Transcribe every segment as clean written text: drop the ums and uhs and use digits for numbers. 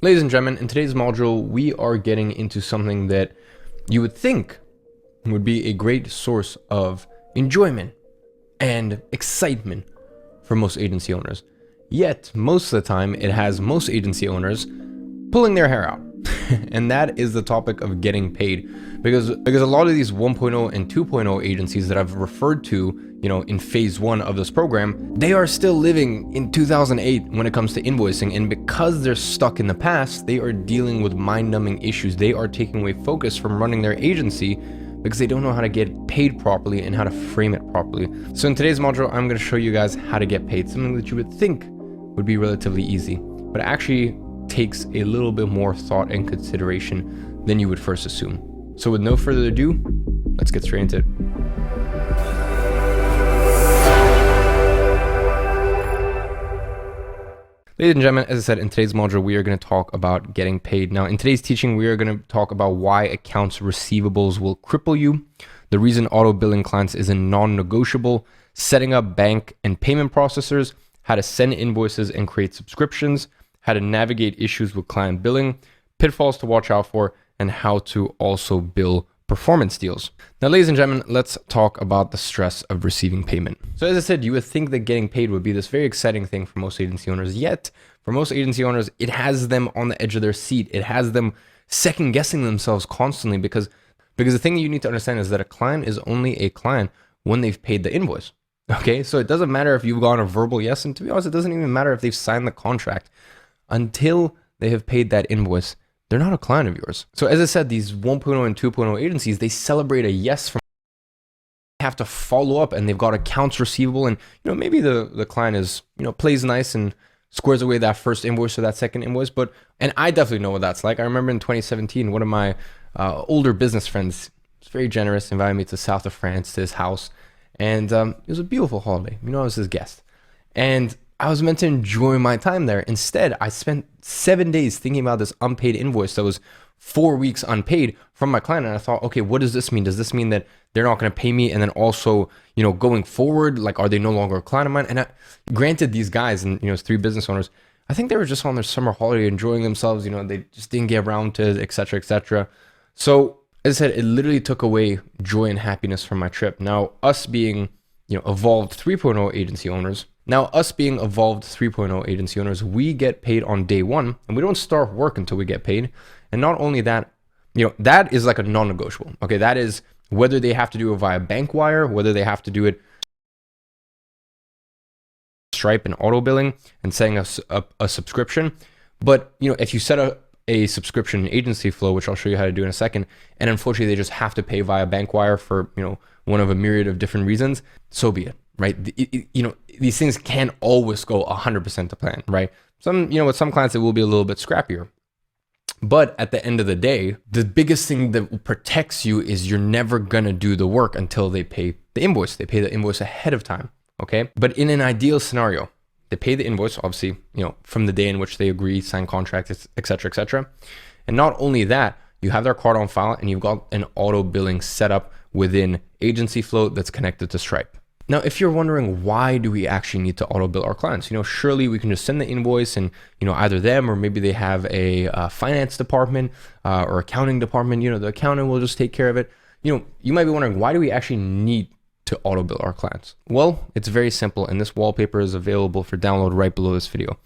Ladies and gentlemen, in today's module, we are getting into something that you would think would be a great source of enjoyment and excitement for most agency owners. Yet, most of the time, it has most agency owners pulling their hair out. And that is the topic of getting paid. Because a lot of these 1.0 and 2.0 agencies that I've referred to, in phase one of this program, they are still living in 2008 when it comes to invoicing. And because they're stuck in the past, they are dealing with mind-numbing issues. They are taking away focus from running their agency because they don't know how to get paid properly and how to frame it properly. So in today's module, I'm going to show you guys how to get paid, something that you would think would be relatively easy, but actually takes a little bit more thought and consideration than you would first assume. So with no further ado, let's get straight into it. Ladies and gentlemen, as I said, in today's module, we are going to talk about getting paid. Now, in today's teaching, we are going to talk about why accounts receivables will cripple you, the reason auto billing clients is a non-negotiable, setting up bank and payment processors, how to send invoices and create subscriptions, how to navigate issues with client billing, pitfalls to watch out for, and how to also bill performance deals. Now, ladies and gentlemen, let's talk about the stress of receiving payment. So as I said, you would think that getting paid would be this very exciting thing for most agency owners. Yet, for most agency owners, it has them on the edge of their seat. It has them second guessing themselves constantly because the thing you need to understand is that a client is only a client when they've paid the invoice. Okay, so it doesn't matter if you've gone a verbal yes, and to be honest, it doesn't even matter if they've signed the contract. Until they have paid that invoice, they're not a client of yours. So as I said, these 1.0 and 2.0 agencies, they celebrate a yes from have to follow up, and they've got accounts receivable, and maybe the client is plays nice and squares away that first invoice or that second invoice. And I definitely know what that's like. I remember in 2017, one of my older business friends was very generous, invited me to the south of France to his house, and it was a beautiful holiday. I was his guest, and I was meant to enjoy my time there. Instead, I spent 7 days thinking about this unpaid invoice that was 4 weeks unpaid from my client. And I thought, okay, what does this mean? Does this mean that they're not going to pay me? And then also, going forward, like, are they no longer a client of mine? And granted, these guys, and it's 3 business owners, I think they were just on their summer holiday enjoying themselves. They just didn't get around to it, et cetera, et cetera. So as I said, it literally took away joy and happiness from my trip. Now, us being, evolved 3.0 agency owners, we get paid on day one, and we don't start work until we get paid. And not only that, that is like a non-negotiable. Okay, that is whether they have to do it via bank wire, whether they have to do it Stripe and auto billing and setting a subscription. But if you set up a subscription in Agency Flow, which I'll show you how to do in a second, and unfortunately they just have to pay via bank wire for one of a myriad of different reasons, so be it. Right? These things can't always go 100% to plan, right? With some clients, it will be a little bit scrappier. But at the end of the day, the biggest thing that protects you is you're never going to do the work until they pay the invoice. They pay the invoice ahead of time, okay? But in an ideal scenario, they pay the invoice, obviously, from the day in which they agree, sign contracts, et cetera, et cetera. And not only that, you have their card on file and you've got an auto billing set up within Agency Flow that's connected to Stripe. Now, if you're wondering why do we actually need to auto bill our clients, surely we can just send the invoice and, either them or maybe they have a finance department or accounting department, the accountant will just take care of it. You might be wondering, why do we actually need to auto bill our clients? Well, it's very simple, and this wallpaper is available for download right below this video.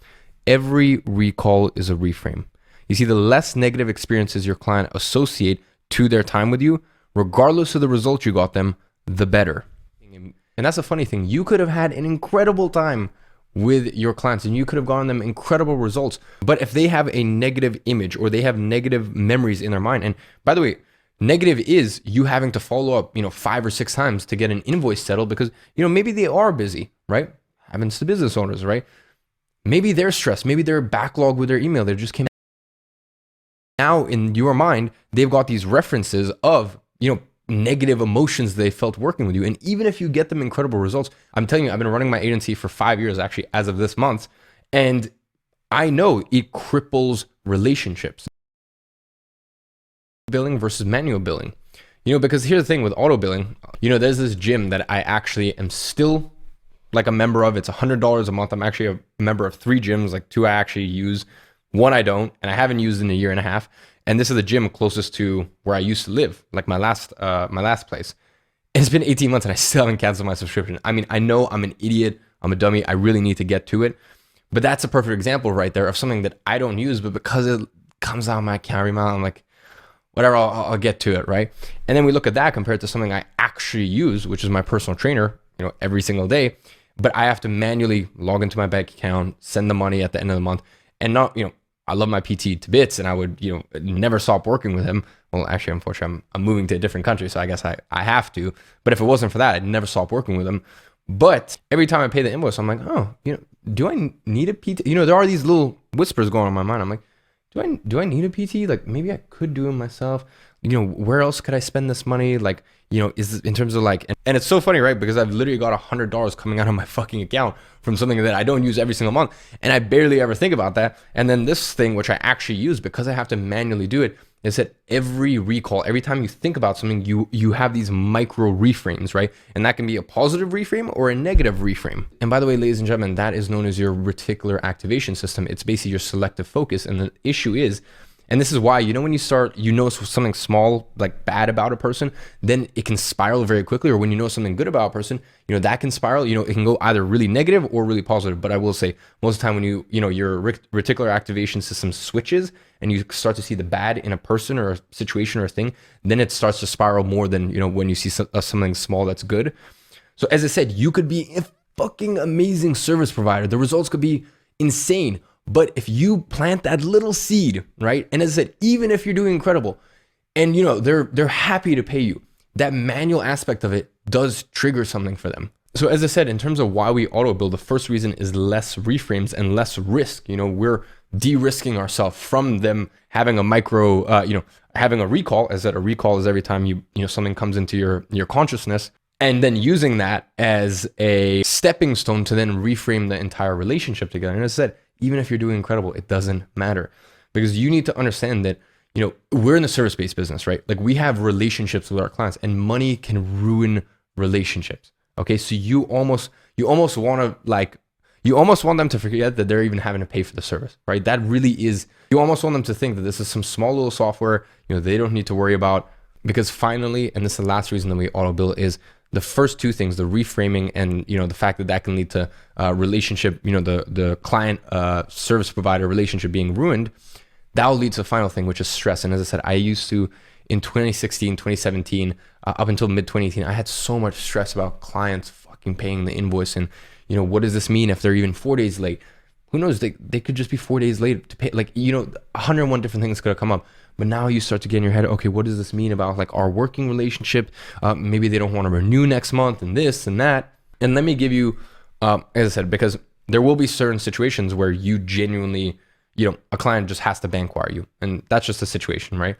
Every recall is a reframe. You see, the less negative experiences your client associate to their time with you, regardless of the results you got them, the better. And that's a funny thing. You could have had an incredible time with your clients and you could have gotten them incredible results. But if they have a negative image or they have negative memories in their mind, and by the way, negative is you having to follow up, 5 or 6 times to get an invoice settled because, maybe they are busy, right? Happens to business owners, right? Maybe they're stressed. Maybe they're backlogged with their email. They just came. Now in your mind, they've got these references of, negative emotions they felt working with you. And even if you get them incredible results, I'm telling you, I've been running my agency for 5 years, actually, as of this month. And I know it cripples relationships. Billing versus manual billing. Because here's the thing with auto billing, there's this gym that I actually am still like a member of. It's $100 a month. I'm actually a member of 3 gyms, like 2 I actually use One, I don't, and I haven't used in a year and a half. And this is the gym closest to where I used to live, like my last place. And it's been 18 months and I still haven't canceled my subscription. I mean, I know I'm an idiot. I'm a dummy. I really need to get to it. But that's a perfect example right there of something that I don't use, but because it comes out of my account every month, I'm like, whatever, I'll get to it, right? And then we look at that compared to something I actually use, which is my personal trainer, every single day. But I have to manually log into my bank account, send the money at the end of the month, and not, I love my PT to bits, and I would, never stop working with him. Well, actually, unfortunately, I'm moving to a different country, so I guess I have to. But if it wasn't for that, I'd never stop working with him. But every time I pay the invoice, I'm like, oh, do I need a PT? There are these little whispers going on in my mind. I'm like, do I need a PT? Like, maybe I could do it myself. Where else could I spend this money? Like, is in terms of like, and it's so funny, right? Because I've literally got $100 coming out of my fucking account from something that I don't use every single month. And I barely ever think about that. And then this thing, which I actually use because I have to manually do it, is that every recall, every time you think about something, you have these micro reframes, right? And that can be a positive reframe or a negative reframe. And by the way, ladies and gentlemen, that is known as your reticular activation system. It's basically your selective focus. And the issue is, and this is why, when you start, something small, like bad about a person, then it can spiral very quickly. Or when you know something good about a person, that can spiral, it can go either really negative or really positive. But I will say most of the time when your reticular activation system switches and you start to see the bad in a person or a situation or a thing, then it starts to spiral more than, when you see something small that's good. So as I said, you could be a fucking amazing service provider. The results could be insane. But if you plant that little seed, right? And as I said, even if you're doing incredible and they're happy to pay you, that manual aspect of it does trigger something for them. So as I said, in terms of why we auto bill, the first reason is less reframes and less risk. We're de-risking ourselves from them having a micro, having a recall. As that a recall is every time something comes into your consciousness, and then using that as a stepping stone to then reframe the entire relationship together. And as I said, even if you're doing incredible, it doesn't matter, because you need to understand that, we're in the service-based business, right? Like, we have relationships with our clients, and money can ruin relationships. Okay. So you almost want them to forget that they're even having to pay for the service, right? That really is, you almost want them to think that this is some small little software, they don't need to worry about, because finally, and this is the last reason that we auto bill, is the first two things, the reframing and, the fact that can lead to relationship, the client service provider relationship being ruined, that will lead to the final thing, which is stress. And as I said, I used to, in 2016, 2017, up until mid 2018, I had so much stress about clients fucking paying the invoice. And, what does this mean if they're even 4 days late? Who knows? They could just be 4 days late to pay. Like, 101 different things could have come up. But now you start to get in your head, okay, what does this mean about like our working relationship? Maybe they don't want to renew next month and this and that. And let me give you, as I said, because there will be certain situations where you genuinely, a client just has to bank wire you. And that's just a situation, right?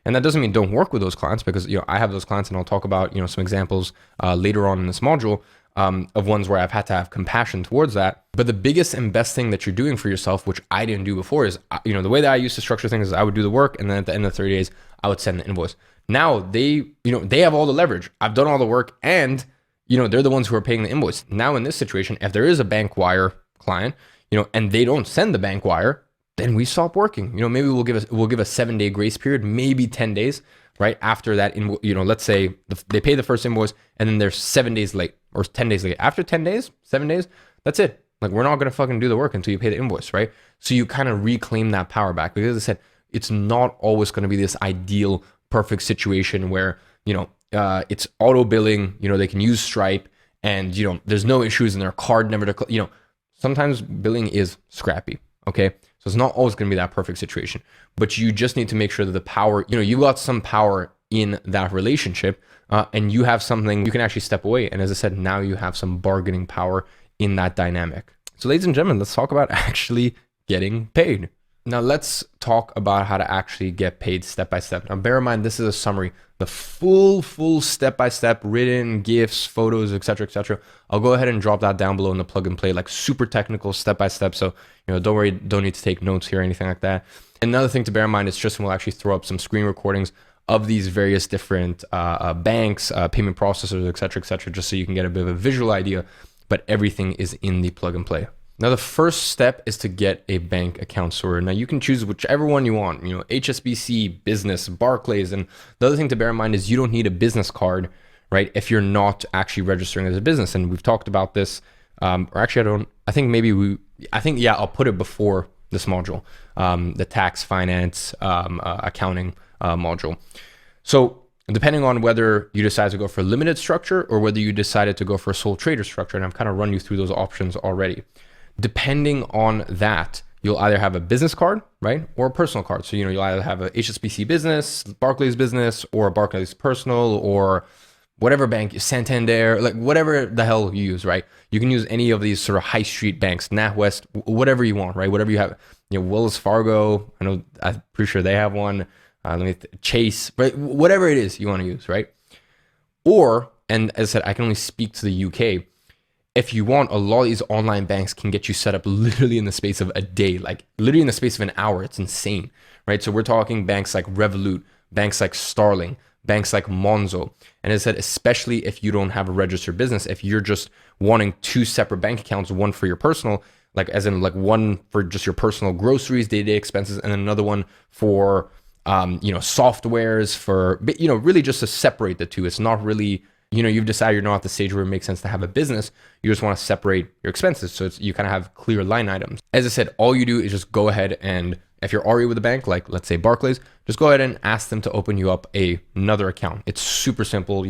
And that doesn't mean don't work with those clients, because, I have those clients, and I'll talk about, some examples later on in this module of ones where I've had to have compassion towards that. But the biggest and best thing that you're doing for yourself, which I didn't do before, is, the way that I used to structure things is I would do the work, and then at the end of 30 days, I would send the invoice. Now they have all the leverage. I've done all the work, and, they're the ones who are paying the invoice. Now in this situation, if there is a bank wire client, and they don't send the bank wire, then we stop working. Maybe we'll give a 7-day grace period, maybe 10 days, right? After that, let's say they pay the first invoice and then they're 7 days late or 10 days late. After 10 days, 7 days, that's it. Like, we're not going to fucking do the work until you pay the invoice, right? So you kind of reclaim that power back, because as I said, it's not always going to be this ideal, perfect situation where, it's auto billing, they can use Stripe and, there's no issues and their card never, sometimes billing is scrappy. Okay. So it's not always going to be that perfect situation, but you just need to make sure that the power, you got some power in that relationship, and you have something you can actually step away. And as I said, now you have some bargaining power in that dynamic. So ladies and gentlemen, let's talk about actually getting paid. Now let's talk about how to actually get paid step by step. Now bear in mind, this is a summary. The full step-by-step written GIFs, photos, etc. I'll go ahead and drop that down below in the plug and play, like super technical step-by-step. So, don't worry, don't need to take notes here or anything like that. Another thing to bear in mind is Tristan will actually throw up some screen recordings of these various different banks, payment processors, etc., just so you can get a bit of a visual idea, but everything is in the plug and play. Now, the first step is to get a bank account sorted. Now, you can choose whichever one you want, HSBC, Business, Barclays. And the other thing to bear in mind is you don't need a business card, right, if you're not actually registering as a business. And we've talked about this, or actually, I'll put it before this module, the tax, finance, accounting module. So depending on whether you decide to go for a limited structure or whether you decided to go for a sole trader structure, and I've kind of run you through those options already. Depending on that, you'll either have a business card, right, or a personal card. So, you'll either have a HSBC business, Barclays business, or a Barclays personal, or whatever bank, Santander, like whatever the hell you use, right? You can use any of these sort of high street banks, NatWest, whatever you want, right? Whatever you have, Wells Fargo, I'm pretty sure they have one. Chase, right? Whatever it is you want to use, right? Or, and as I said, I can only speak to the UK. If you want, a lot of these online banks can get you set up literally in the space of a day, like literally in the space of an hour. It's insane, right? So we're talking banks like Revolut, banks like Starling, banks like Monzo. And as I said, especially if you don't have a registered business, if you're just wanting two separate bank accounts, one for your personal, like as in like one for just your personal groceries, day-to-day expenses, and another one for, softwares for, really just to separate the two. It's not really, you've decided you're not at the stage where it makes sense to have a business. You just want to separate your expenses. So you kind of have clear line items. As I said, all you do is just go ahead and if you're already with a bank, like let's say Barclays, just go ahead and ask them to open you up another account. It's super simple.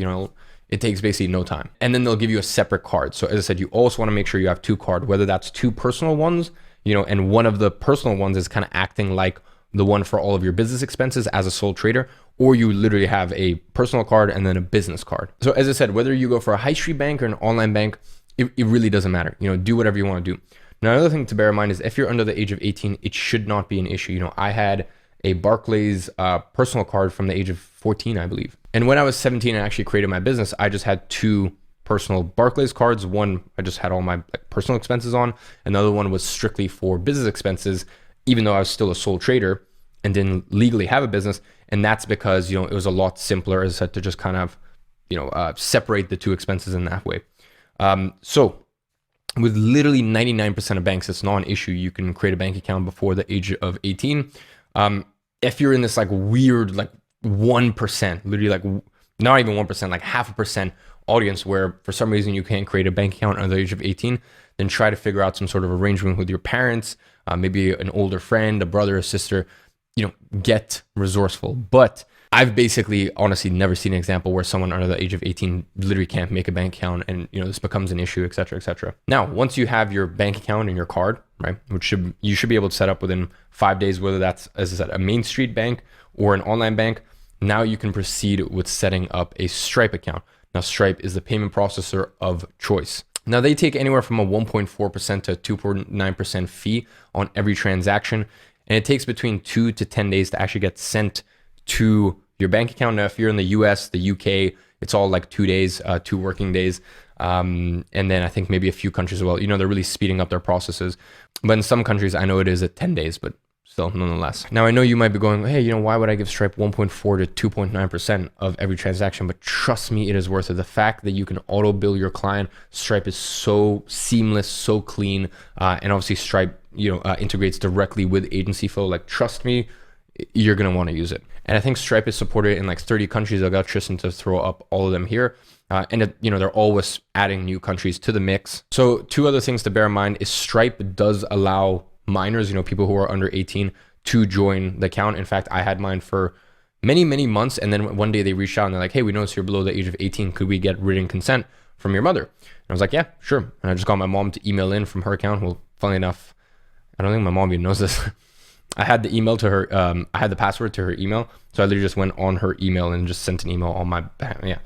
It takes basically no time. And then they'll give you a separate card. So as I said, you also want to make sure you have two cards, whether that's two personal ones, and one of the personal ones is kind of acting like the one for all of your business expenses as a sole trader, or you literally have a personal card and then a business card. So as I said, whether you go for a high street bank or an online bank, it really doesn't matter. Do whatever you want to do. Now, another thing to bear in mind is if you're under the age of 18, it should not be an issue. I had a Barclays personal card from the age of 14, I believe. And when I was 17 and actually created my business, I just had two personal Barclays cards. One, I just had all my personal expenses on. Another one was strictly for business expenses, even though I was still a sole trader and didn't legally have a business. And that's because, it was a lot simpler, as I said, to just kind of, separate the two expenses in that way. So with literally 99% of banks, it's not an issue. You can create a bank account before the age of 18. If you're in this weird 1%, literally not even 1%, like 0.5% audience where for some reason you can't create a bank account under the age of 18, then try to figure out some sort of arrangement with your parents, maybe an older friend, a brother or sister, get resourceful. But I've basically honestly never seen an example where someone under the age of 18 literally can't make a bank account and this becomes an issue, et cetera, et cetera. Now, once you have your bank account and your card, right, you should be able to set up within 5 days, whether that's, as I said, a Main Street bank or an online bank. Now you can proceed with setting up a Stripe account. Now, Stripe is the payment processor of choice. Now, they take anywhere from a 1.4% to 2.9% fee on every transaction. And it takes between 2 to 10 days to actually get sent to your bank account. Now, if you're in the US, the UK, it's all 2 days, 2 working days. And then I think maybe a few countries as well, they're really speeding up their processes. But in some countries, I know it is at 10 days, but still, nonetheless. Now, I know you might be going, hey, why would I give Stripe 1.4 to 2.9% of every transaction? But trust me, it is worth it. The fact that you can auto bill your client, Stripe is so seamless, so clean. And obviously Stripe, integrates directly with Agency Flow. Trust me, you're going to want to use it. And I think Stripe is supported in 30 countries. I got Tristan to throw up all of them here. And they're always adding new countries to the mix. So 2 other things to bear in mind is Stripe does allow minors, people who are under 18 to join the account. In fact, I had mine for many, many months. And then one day they reached out and they're like, hey, we noticed you're below the age of 18. Could we get written consent from your mother? And I was like, yeah, sure. And I just got my mom to email in from her account. Well, funnily enough, I don't think my mom even knows this. I had the email to her. I had the password to her email. So I literally just went on her email and just sent an email on my,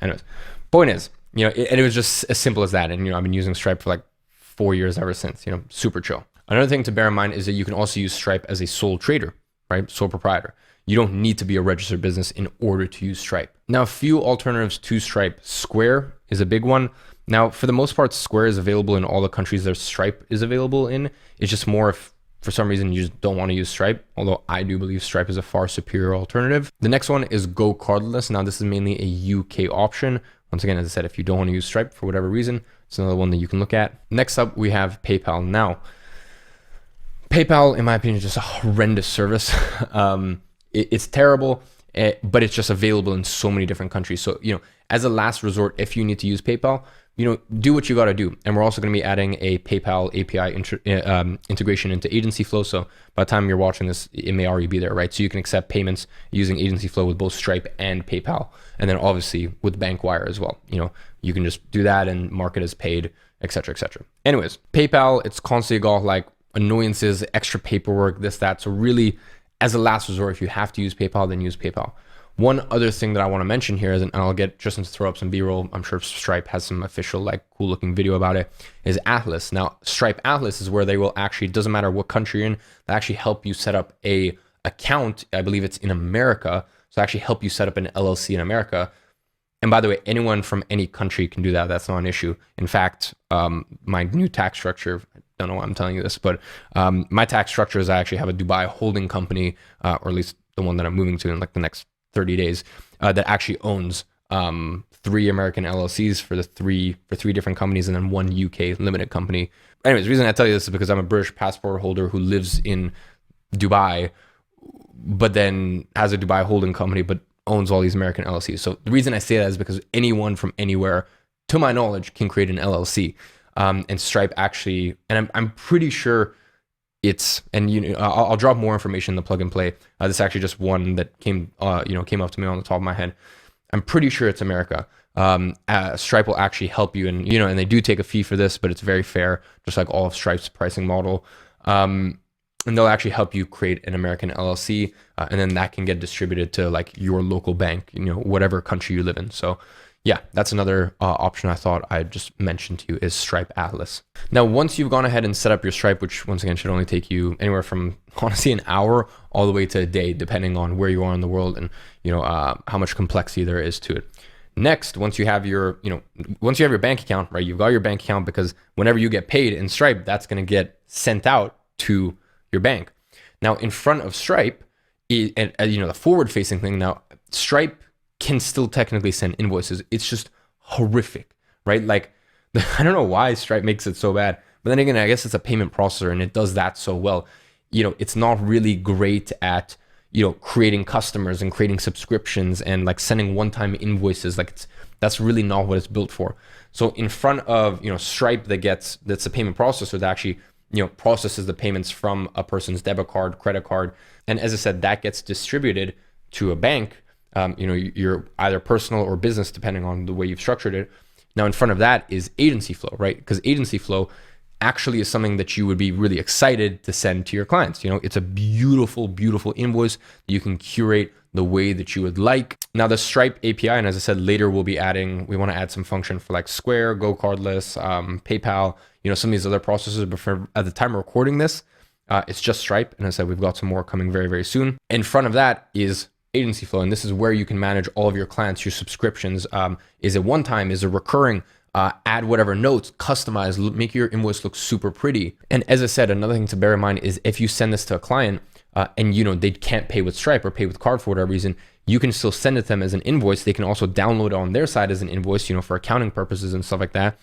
anyways. Point is, it was just as simple as that. And, I've been using Stripe for 4 years ever since, super chill. Another thing to bear in mind is that you can also use Stripe as a sole trader, right? Sole proprietor. You don't need to be a registered business in order to use Stripe. Now, a few alternatives to Stripe. Square is a big one. Now, for the most part, Square is available in all the countries that Stripe is available in. It's just more if for some reason you just don't want to use Stripe, although I do believe Stripe is a far superior alternative. The next one is Go Cardless. Now, this is mainly a UK option. Once again, as I said, if you don't want to use Stripe for whatever reason, it's another one that you can look at. Next up, we have PayPal. Now, PayPal, in my opinion, is just a horrendous service. It's terrible, but it's just available in so many different countries. So, as a last resort, if you need to use PayPal, do what you got to do. And we're also going to be adding a PayPal API integration into Agency Flow. So by the time you're watching this, it may already be there, right? So you can accept payments using Agency Flow with both Stripe and PayPal. And then obviously with Bankwire as well. You can just do that and mark it as paid, etc., etc. Anyways, PayPal, it's constantly got like annoyances, extra paperwork, this, that. So really, as a last resort, if you have to use PayPal, then use PayPal. One other thing that I want to mention here is, and I'll get Justin to throw up some B-roll, I'm sure Stripe has some official, like, cool looking video about it, is Atlas. Now, Stripe Atlas is where they will actually, doesn't matter what country you're in, they actually help you set up a account. I believe it's in America. So actually help you set up an LLC in America. And by the way, anyone from any country can do that. That's not an issue. In fact, my new tax structure, I don't know why I'm telling you this, but my tax structure is I actually have a Dubai holding company, or at least the one that I'm moving to in like the next 30 days, that actually owns 3 American LLCs for three different companies, and then 1 UK limited company. Anyways, the reason I tell you this is because I'm a British passport holder who lives in Dubai, but then has a Dubai holding company, but owns all these American LLCs. So the reason I say that is because anyone from anywhere, to my knowledge, can create an LLC. And Stripe actually, and I'm pretty sure it's, and I'll drop more information in the plug and play. This is actually just one that came up to me on the top of my head. I'm pretty sure it's America. Stripe will actually help you, and and they do take a fee for this, but it's very fair, just like all of Stripe's pricing model. And they'll actually help you create an American LLC, and then that can get distributed to like your local bank, whatever country you live in. So yeah, that's another option I thought I'd just mention to you is Stripe Atlas. Now, once you've gone ahead and set up your Stripe, which once again should only take you anywhere from honestly an hour all the way to a day, depending on where you are in the world and how much complexity there is to it. Next, once you have your bank account, right? You've got your bank account, because whenever you get paid in Stripe, that's going to get sent out to your bank. Now, in front of Stripe, and the forward-facing thing. Now, Stripe can still technically send invoices. It's just horrific, right? Like, I don't know why Stripe makes it so bad, but then again, I guess it's a payment processor and it does that so well. It's not really great at creating customers and creating subscriptions and like sending one-time invoices. Like, that's really not what it's built for. So in front of Stripe, that's a payment processor that actually processes the payments from a person's debit card, credit card. And as I said, that gets distributed to a bank, you're either personal or business, depending on the way you've structured it. Now, in front of that is Agency Flow, right? Because Agency Flow actually is something that you would be really excited to send to your clients. It's a beautiful, beautiful invoice that you can curate the way that you would like. Now, the Stripe API, and as I said, later we want to add some function for like Square, GoCardless, PayPal, some of these other processors. But at the time of recording this, it's just Stripe. And as I said, we've got some more coming very, very soon. In front of that is Agency Flow. And this is where you can manage all of your clients, your subscriptions. Is it one time? Is it recurring? Add whatever notes, customize, make your invoice look super pretty. And as I said, another thing to bear in mind is if you send this to a client and they can't pay with Stripe or pay with card for whatever reason, you can still send it to them as an invoice. They can also download it on their side as an invoice, for accounting purposes and stuff like that.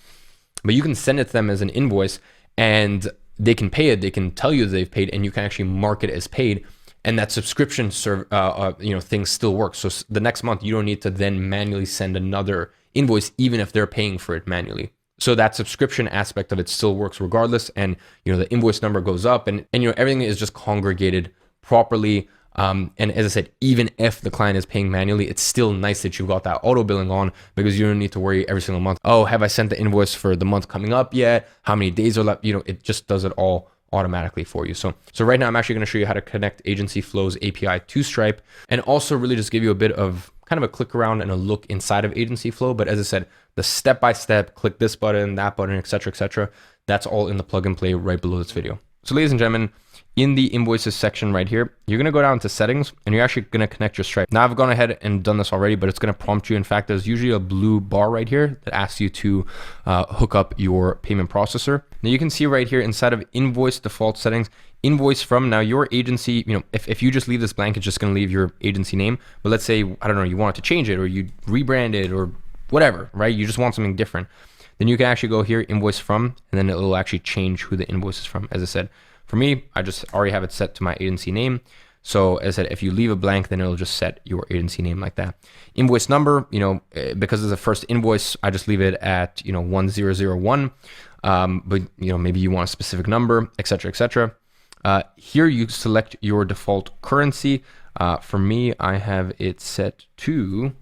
But you can send it to them as an invoice and they can pay it. They can tell you that they've paid, and you can actually mark it as paid. And that subscription thing still works. So the next month, you don't need to then manually send another invoice, even if they're paying for it manually. So that subscription aspect of it still works regardless. And, the invoice number goes up and everything is just congregated properly. And as I said, even if the client is paying manually, it's still nice that you've got that auto billing on, because you don't need to worry every single month. Oh, have I sent the invoice for the month coming up yet? How many days are left? It just does it all automatically for you. So right now I'm actually going to show you how to connect Agency Flow's API to Stripe, and also really just give you a bit of kind of a click around and a look inside of Agency Flow. But as I said, the step-by-step, click this button, that button, etc., that's all in the plug and play right below this video. So ladies and gentlemen, in the invoices section right here, you're going to go down to settings and you're actually going to connect your Stripe. Now I've gone ahead and done this already, but it's going to prompt you. In fact, there's usually a blue bar right here that asks you to hook up your payment processor. Now you can see right here inside of invoice default settings, invoice from. Now your agency, if you just leave this blank, it's just going to leave your agency name. But let's say, I don't know, you want it to change it or you rebrand it or whatever, right? You just want something different. Then you can actually go here, invoice from, and then it will actually change who the invoice is from. As I said, For me, I just already have it set to my agency name. So as I said, if you leave a blank, then it'll just set your agency name like that. Invoice number, because it's the first invoice, I just leave it at, 1001. But maybe you want a specific number, etc., etc. Here you select your default currency. For me, I have it set to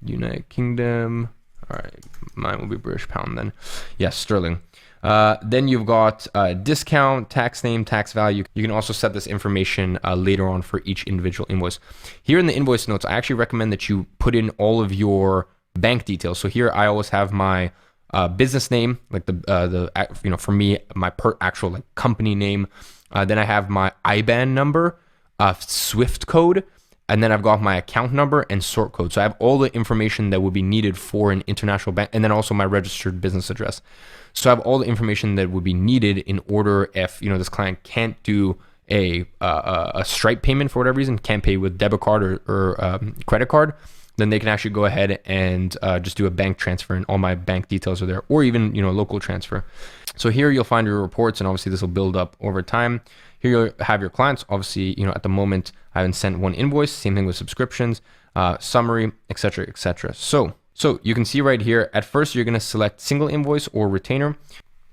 United Kingdom. All right, mine will be British pound then. Yes, sterling. Then you've got discount, tax name, tax value. You can also set this information later on for each individual invoice. Here in the invoice notes, I actually recommend that you put in all of your bank details. So here I always have my business name, like for me, my actual company name. Then I have my IBAN number, SWIFT code, and then I've got my account number and sort code. So I have all the information that would be needed for an international bank, and then also my registered business address. So I have all the information that would be needed in order if this client can't do a Stripe payment for whatever reason, can't pay with debit card or credit card, then they can actually go ahead and just do a bank transfer, and all my bank details are there, or even local transfer. So here you'll find your reports, and obviously this will build up over time. Here you'll have your clients. Obviously, at the moment I haven't sent one invoice. Same thing with subscriptions, summary, etc., etc. So you can see right here, at first you're going to select single invoice or retainer.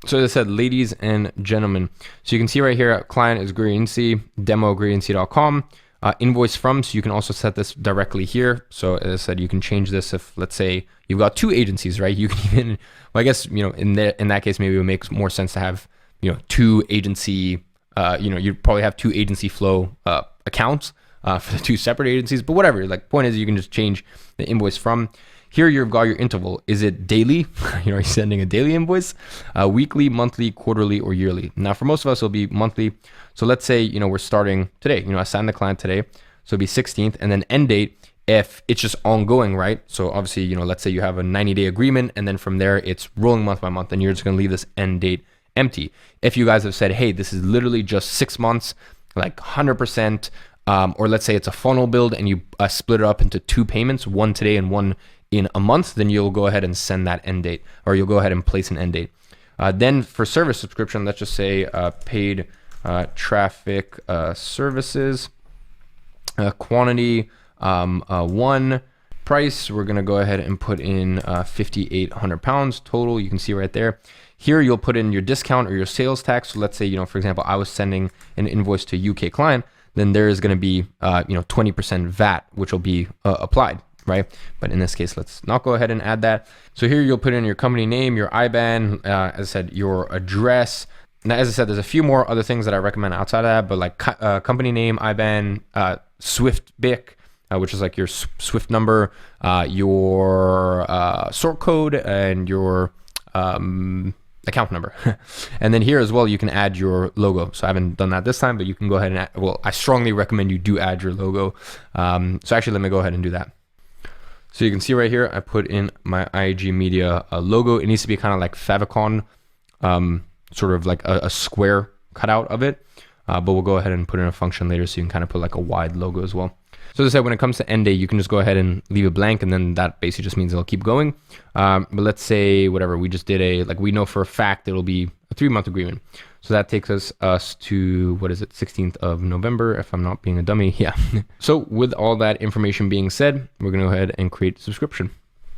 So as I said, ladies and gentlemen, so you can see right here, client is Greency, demo greency.com. Invoice from, so you can also set this directly here. So as I said, you can change this if, let's say, you've got two agencies, right? You can even, well, I guess, in that case, maybe it would make more sense to have, two agency, you'd probably have two agency flow accounts for the two separate agencies, but whatever. Point is, you can just change the invoice from. Here you've got your interval. Is it daily? You're sending a daily invoice, weekly, monthly, quarterly, or yearly. Now, for most of us, it'll be monthly. So let's say, we're starting today. I signed the client today. So it'll be 16th, and then end date if it's just ongoing, right? So obviously, let's say you have a 90-day agreement, and then from there, it's rolling month by month, and you're just going to leave this end date empty. If you guys have said, hey, this is literally just 6 months, 100%, or let's say it's a funnel build and you split it up into two payments, one today and one in a month, then you'll go ahead and send that end date, or you'll go ahead and place an end date. Then for service subscription, let's just say paid traffic services, quantity, one, price, we're gonna go ahead and put in 5,800 pounds total. You can see right there. Here you'll put in your discount or your sales tax. So let's say, for example, I was sending an invoice to a UK client, then there is gonna be 20% VAT, which will be applied. Right? But in this case, let's not go ahead and add that. So here you'll put in your company name, your IBAN, as I said, your address. Now, as I said, there's a few more other things that I recommend outside of that, but company name, IBAN, Swift BIC, which is your Swift number, your sort code, and your account number. And then here as well, you can add your logo. So I haven't done that this time, but you can go ahead and I strongly recommend you do add your logo. So actually, let me go ahead and do that. So you can see right here, I put in my IG Media logo. It needs to be kind of like favicon, sort of like a square cutout of it. But we'll go ahead and put in a function later so you can kind of put a wide logo as well. So as I said, when it comes to end date, you can just go ahead and leave it blank, and then that basically just means it'll keep going. But let's say, whatever, we just did we know for a fact it'll be a 3-month agreement. So that takes us to, 16th of November, if I'm not being a dummy. Yeah. So with all that information being said, we're going to go ahead and create a subscription.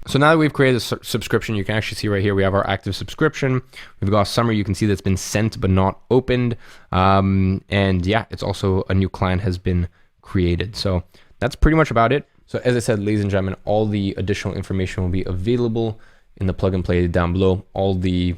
So now that we've created a subscription, you can actually see right here, we have our active subscription. We've got a summary. You can see that's been sent but not opened. And yeah, it's also a new client has been created. So that's pretty much about it. So as I said, ladies and gentlemen, all the additional information will be available in the plug and play down below. All the,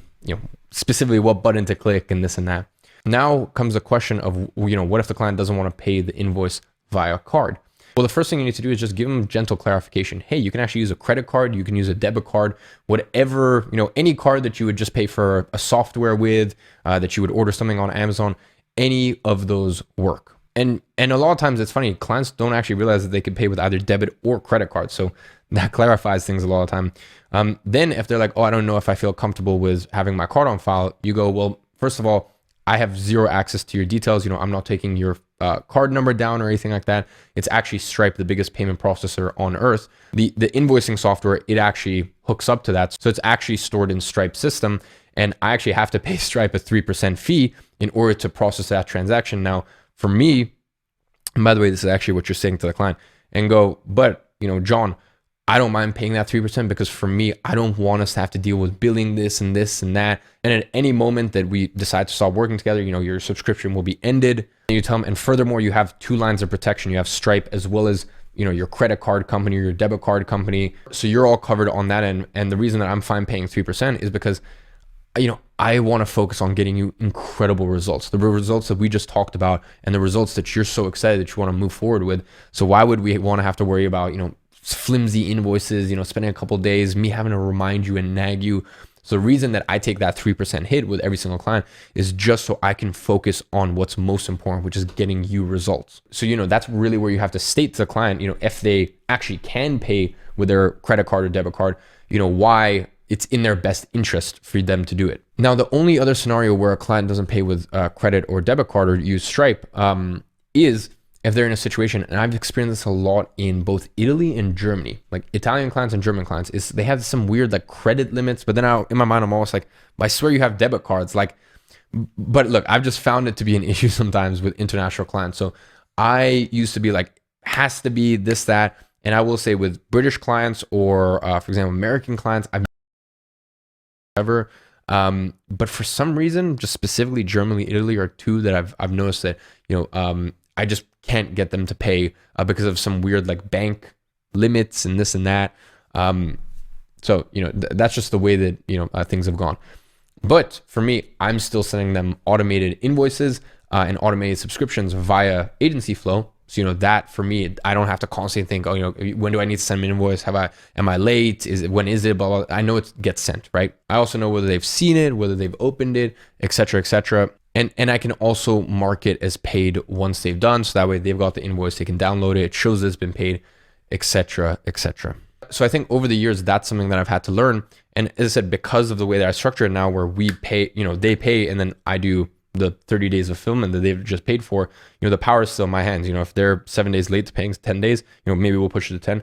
specifically what button to click and this and that. Now comes the question of, what if the client doesn't want to pay the invoice via card? Well, the first thing you need to do is just give them gentle clarification. Hey, you can actually use a credit card, you can use a debit card, whatever, any card that you would just pay for a software with, that you would order something on Amazon, any of those work. And a lot of times it's funny, clients don't actually realize that they can pay with either debit or credit card. So that clarifies things a lot of the time. Then if they're like, oh, I don't know if I feel comfortable with having my card on file, you go, well, first of all, I have zero access to your details. I'm not taking your card number down or anything like that. It's actually Stripe, the biggest payment processor on earth. The invoicing software, it actually hooks up to that. So it's actually stored in Stripe system. And I actually have to pay Stripe a 3% fee in order to process that transaction. Now, for me, and by the way, this is actually what you're saying to the client, and go, but John, I don't mind paying that 3% because for me, I don't want us to have to deal with billing this and this and that. And at any moment that we decide to stop working together, your subscription will be ended. And you tell them, and furthermore, you have 2 lines of protection. You have Stripe as well as your credit card company or your debit card company. So you're all covered on that end. And the reason that I'm fine paying 3% is because I want to focus on getting you incredible results, the results that we just talked about and the results that you're so excited that you want to move forward with. So why would we want to have to worry about, flimsy invoices, spending a couple of days, me having to remind you and nag you. So the reason that I take that 3% hit with every single client is just so I can focus on what's most important, which is getting you results. So, that's really where you have to state to the client, if they actually can pay with their credit card or debit card, why it's in their best interest for them to do it. Now, the only other scenario where a client doesn't pay with credit or debit card or use Stripe is if they're in a situation, and I've experienced this a lot in both Italy and Germany, like Italian clients and German clients, is they have some weird credit limits, but then in my mind, I'm almost like, I swear you have debit cards. But look, I've just found it to be an issue sometimes with international clients. So I used to be like, has to be this, that. And I will say with British clients or for example, American clients, I've never, but for some reason, just specifically Germany, Italy are 2 that I've noticed that, I just can't get them to pay because of some weird bank limits and this and that. So, that's just the way that, things have gone. But for me, I'm still sending them automated invoices and automated subscriptions via agency flow. So, that for me, I don't have to constantly think, when do I need to send an invoice? Am I late? When is it? Blah, blah. I know it gets sent, right? I also know whether they've seen it, whether they've opened it, et cetera, et cetera. And I can also mark it as paid once they've done. So that way they've got the invoice, they can download it. It shows that it's been paid, et cetera, et cetera. So I think over the years, that's something that I've had to learn. And as I said, because of the way that I structure it now, where we pay, they pay, and then I do the 30 days of fulfillment that they've just paid for, the power is still in my hands. If they're 7 days late to paying 10 days, maybe we'll push it to 10.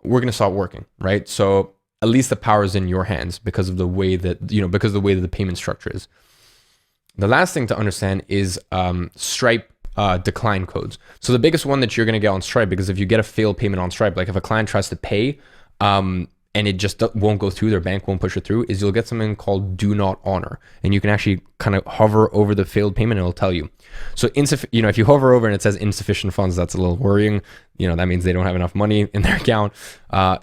We're going to stop working, right? So at least the power is in your hands because of the way that, because of the way that the payment structure is. The last thing to understand is Stripe decline codes. So the biggest one that you're going to get on Stripe, because if you get a failed payment on Stripe, like if a client tries to pay and it just won't go through, their bank won't push it through, is you'll get something called do not honor. And you can actually kind of hover over the failed payment and it'll tell you. So if you hover over and it says insufficient funds, that's a little worrying. That means they don't have enough money in their account.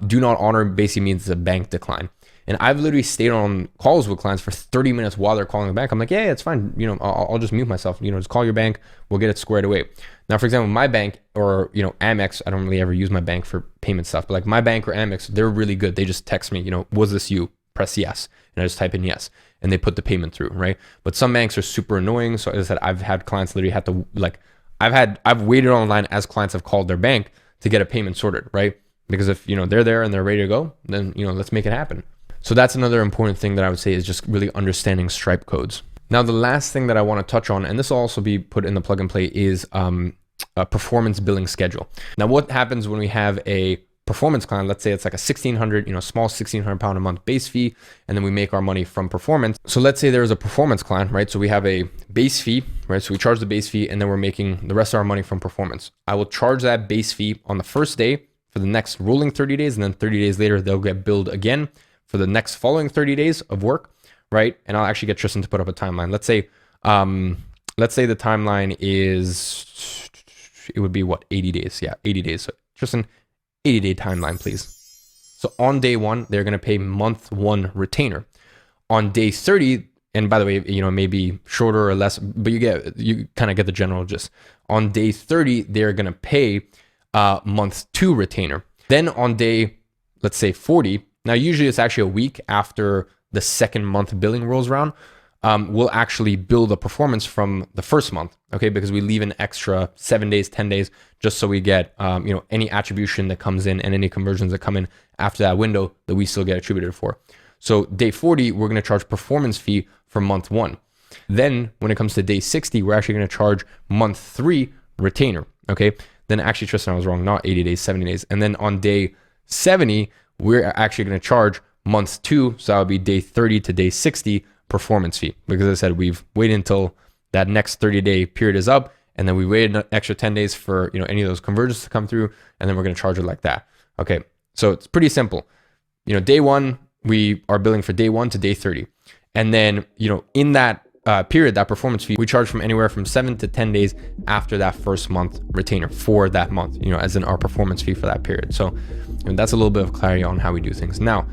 Do not honor basically means it's a bank decline. And I've literally stayed on calls with clients for 30 minutes while they're calling the bank. I'm like, yeah, it's fine. I'll just mute myself. Just call your bank. We'll get it squared away. Now, for example, my bank or, Amex, I don't really ever use my bank for payment stuff, but like my bank or Amex, they're really good. They just text me, was this you? Press yes. And I just type in yes. And they put the payment through, right? But some banks are super annoying. So as I said, I've had clients literally have to I've waited online as clients have called their bank to get a payment sorted, right? Because if, they're there and they're ready to go, then, let's make it happen. So that's another important thing that I would say is just really understanding Stripe codes. Now, the last thing that I want to touch on, and this will also be put in the plug and play, is a performance billing schedule. Now, what happens when we have a performance client? Let's say it's like a 1,600, small 1,600 pound a month base fee, and then we make our money from performance. So let's say there's a performance client, right? So we have a base fee, right? So we charge the base fee, and then we're making the rest of our money from performance. I will charge that base fee on the first day for the next rolling 30 days, and then 30 days later, they'll get billed again for the next following 30 days of work, right? And I'll actually get Tristan to put up a timeline. Let's say the timeline is, it would be what, 80 days? Yeah, 80 days. So Tristan, 80-day timeline, please. So on day 1, they're going to pay month 1 retainer. On day 30, and by the way, it may be shorter or less, but you kind of get the general gist. On day 30, they're going to pay month 2 retainer. Then on day, let's say 40, now usually it's actually a week after the second month billing rolls around, we'll actually bill the performance from the first month, okay? Because we leave an extra 7 days, 10 days, just so we get, any attribution that comes in and any conversions that come in after that window that we still get attributed for. So day 40, we're gonna charge performance fee for month 1. Then when it comes to day 60, we're actually gonna charge month 3 retainer, okay? Then actually, Tristan, I was wrong, not 80 days, 70 days. And then on day 70, we're actually gonna charge month 2, so that would be day 30 to day 60 performance fee. Because as I said, we've waited until that next 30-day period is up, and then we wait an extra 10 days for, you know, any of those conversions to come through, and then we're going to charge it like that. Okay, so it's pretty simple. You know, day one, we are billing for day 1 to day 30. And then, you know, in that period, that performance fee, we charge from anywhere from 7 to 10 days after that first month retainer for that month, you know, as in our performance fee for that period. So, you know, that's a little bit of clarity on how we do things. Now,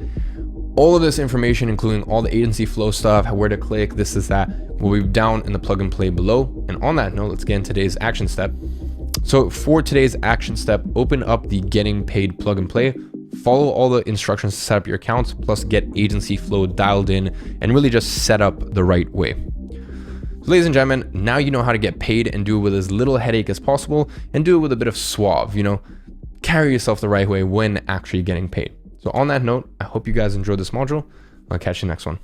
all of this information, including all the agency flow stuff, where to click, this is that, will be down in the plug and play below. And on that note, let's get into today's action step. So for today's action step, open up the getting paid plug and play, follow all the instructions to set up your accounts, plus get agency flow dialed in and really just set up the right way. So ladies and gentlemen, now you know how to get paid and do it with as little headache as possible and do it with a bit of suave, you know, carry yourself the right way when actually getting paid. So on that note, I hope you guys enjoyed this module. I'll catch you next one.